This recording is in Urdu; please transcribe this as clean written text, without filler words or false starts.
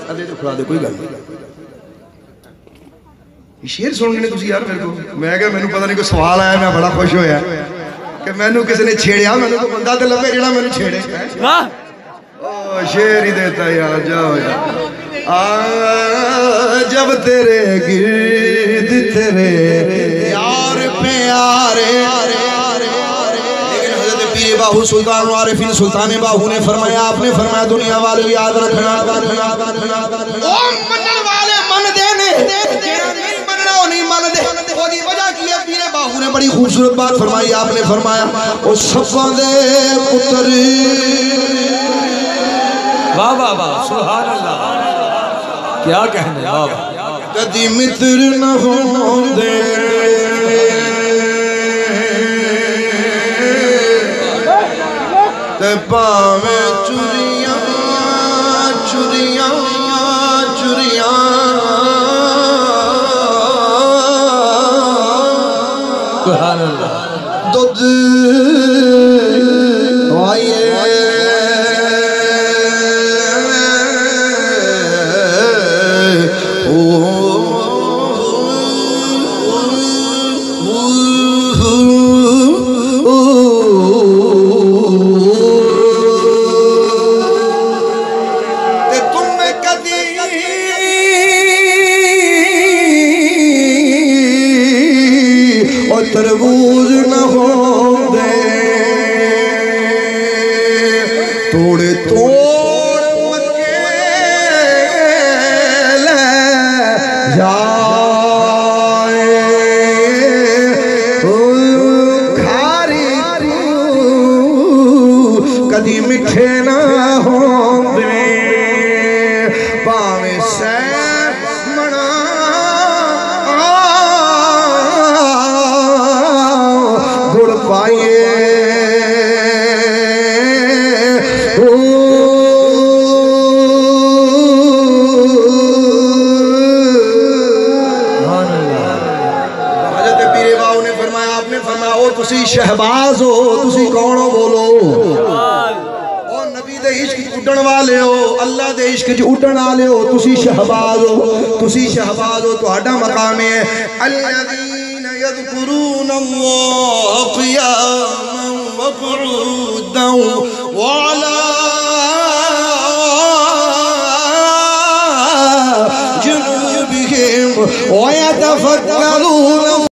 ادے تو کھلا دے کوئی گل نہیں شیر سن گئے تسی یار میرے کو میں کہ مینوں پتہ نہیں کوئی سوال آیا میں بڑا خوش ہویا کہ مینوں کسی نے چھیڑیا مینوں تو بندہ تے لبے جڑا مینوں چھیڑے واہ او شیر ہی دیتا یار جاؤ یار جب تیرے گرد تیرے یار پیارے لیکن حضرت پیر باہو سلطان عارفین سلطان باہو نے فرمایا آپ نے فرمایا دنیا والے یاد رکھنا او منن والے من دینے جیڑا نہیں مننا او نہیں من دے او دی وجہ کی ہے پیر باہو نے بڑی خوبصورت بات فرمائی آپ نے فرمایا او صفاں دے پتر واہ واہ واہ سبحان اللہ کیا کہنے بابا کدی متر نہ ہوندے تے پاویں چوریاں چوریاں چوریاں سبحان اللہ دودھ وائے تربوز نہ ہوندے توڑے توڑ مکے لے جائے کھاری کدی مٹھے نہ ہوندے پاویں تسی شہباز ہو تسی کون ہو بولو او نبی دے عشق اڈن والے ہو اللہ دے عشق اڈن والے ہو تسی شہباز ہو تہاڈا مقام ہے الذین یذکرون اللہ قیاما وقعودا وعلی جنوبہم ویتفکرون